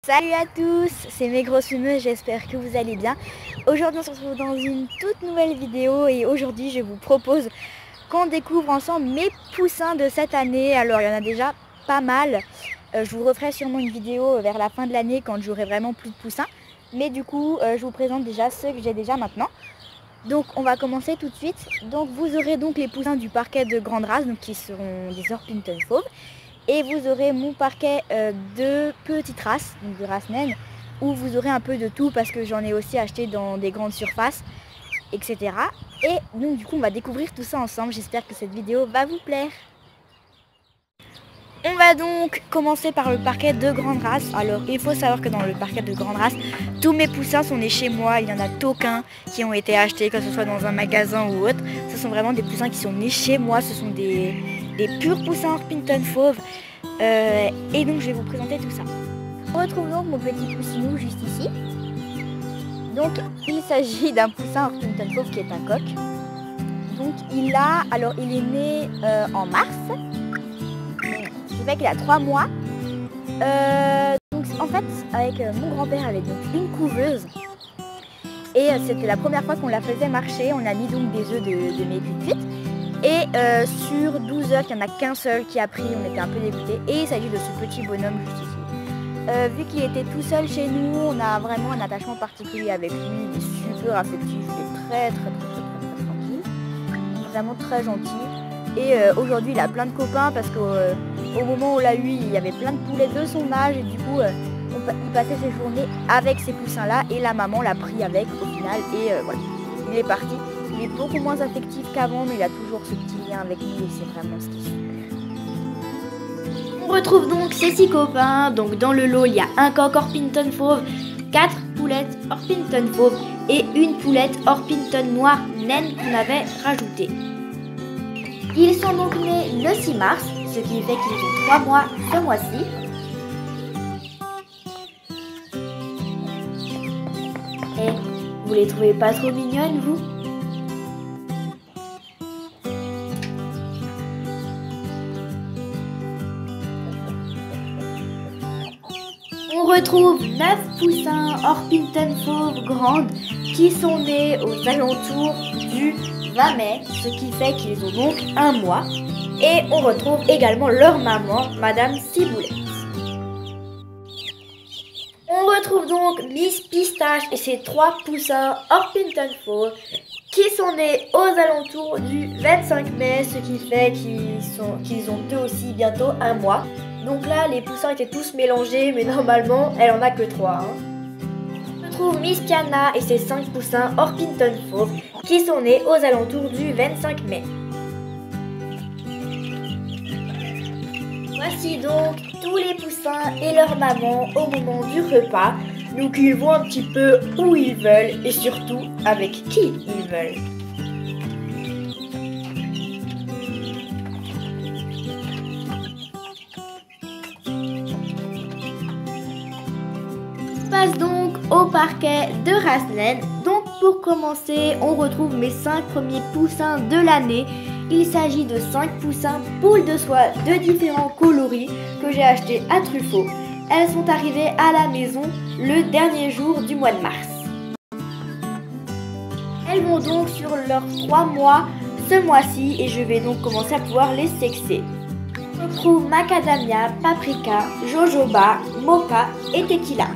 Salut à tous, c'est mes grosses fumeuses, j'espère que vous allez bien. Aujourd'hui on se retrouve dans une toute nouvelle vidéo et aujourd'hui je vous propose qu'on découvre ensemble mes poussins de cette année. Alors il y en a déjà pas mal, je vous referai sûrement une vidéo vers la fin de l'année quand j'aurai vraiment plus de poussins. Mais du coup je vous présente déjà ceux que j'ai déjà maintenant. Donc on va commencer tout de suite. Donc vous aurez donc les poussins du parquet de grande race, donc qui seront des Orpington fauves. Et vous aurez mon parquet de petites races, donc de races naines, où vous aurez un peu de tout parce que j'en ai aussi acheté dans des grandes surfaces, etc. Et donc du coup on va découvrir tout ça ensemble, j'espère que cette vidéo va vous plaire. On va donc commencer par le parquet de grande race. Alors il faut savoir que dans le parquet de grande race, tous mes poussins sont nés chez moi, il n'y en a aucun qui ont été achetés, que ce soit dans un magasin ou autre. Ce sont vraiment des poussins qui sont nés chez moi, ce sont des purs poussins Orpington fauves. Et donc je vais vous présenter tout ça. On retrouve donc mon petit poussinou juste ici. Donc il s'agit d'un poussin Orpington fauve qui est un coq. Donc il est né en mars. Ce qui fait qu'il a 3 mois. Donc en fait avec mon grand-père avait donc une couveuse. Et c'était la première fois qu'on la faisait marcher. On a mis donc des œufs de mes cuites. Et sur 12 œufs, il n'y en a qu'un seul qui a pris, on était un peu dégoûtés. Et il s'agit de ce petit bonhomme juste ici. Vu qu'il était tout seul chez nous, on a vraiment un attachement particulier avec lui. Il est super affectif, il est très tranquille. Vraiment très gentil. Et aujourd'hui, il a plein de copains parce qu'au moment où on l'a eu, il y avait plein de poulets de son âge. Et du coup, il passait ses journées avec ces poussins-là. Et la maman l'a pris avec au final. Et voilà, il est parti. Il est beaucoup moins affectif qu'avant, mais il a toujours ce petit lien avec nous et c'est vraiment ce qui est super. On retrouve donc ces 6 copains. Donc dans le lot, il y a un coq Orpington fauve, 4 poulettes Orpington fauve et une poulette Orpington noire naine qu'on avait rajoutée. Ils sont donc nés le 6 mars, ce qui fait qu'ils ont 3 mois ce mois-ci. Et vous les trouvez pas trop mignonnes, vous ? On retrouve 9 poussins Orpington fauves grandes qui sont nés aux alentours du 20 mai, ce qui fait qu'ils ont donc 1 mois. Et on retrouve également leur maman, Madame Ciboulette. On retrouve donc Miss Pistache et ses 3 poussins Orpington fauves qui sont nés aux alentours du 25 mai, ce qui fait qu'ils ont eux aussi bientôt 1 mois. Donc là, les poussins étaient tous mélangés, mais normalement, elle en a que 3. On retrouve Miss Piana et ses 5 poussins Orpington fauves qui sont nés aux alentours du 25 mai. Voici donc tous les poussins et leur maman au moment du repas. Donc ils vont un petit peu où ils veulent et surtout avec qui ils veulent. On passe donc au parquet de race naine. Donc pour commencer, on retrouve mes 5 premiers poussins de l'année. Il s'agit de 5 poussins poules de soie de différents coloris que j'ai achetés à Truffaut. Elles sont arrivées à la maison le dernier jour du mois de mars. Elles vont donc sur leurs 3 mois ce mois-ci et je vais donc commencer à pouvoir les sexer. On retrouve Macadamia, Paprika, Jojoba, Mocha et Tequila.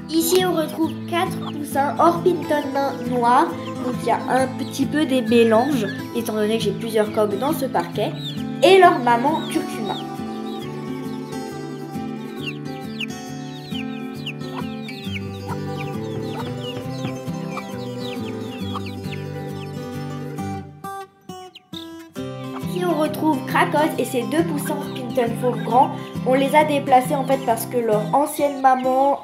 Ici on retrouve 4 poussins Orpington nains noirs, donc il y a un petit peu des mélanges, étant donné que j'ai plusieurs coqs dans ce parquet, et leur maman Curcuma. Ici on retrouve Krakos et ses 2 poussins Orpington fauves grands. On les a déplacés en fait parce que leur ancienne maman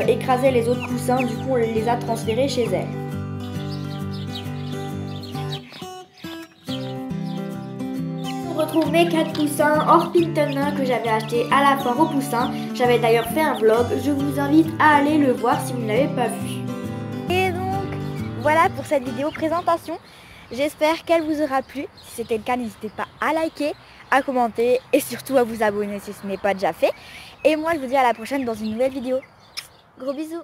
écrasait les autres poussins, du coup on les a transférés chez elle. On retrouve mes 4 poussins Orpington nains que j'avais achetés à la foire aux poussins. J'avais d'ailleurs fait un vlog, je vous invite à aller le voir si vous ne l'avez pas vu. Et donc voilà pour cette vidéo présentation. J'espère qu'elle vous aura plu. Si c'était le cas, n'hésitez pas à liker, à commenter et surtout à vous abonner si ce n'est pas déjà fait. Et moi je vous dis à la prochaine dans une nouvelle vidéo. Gros bisous.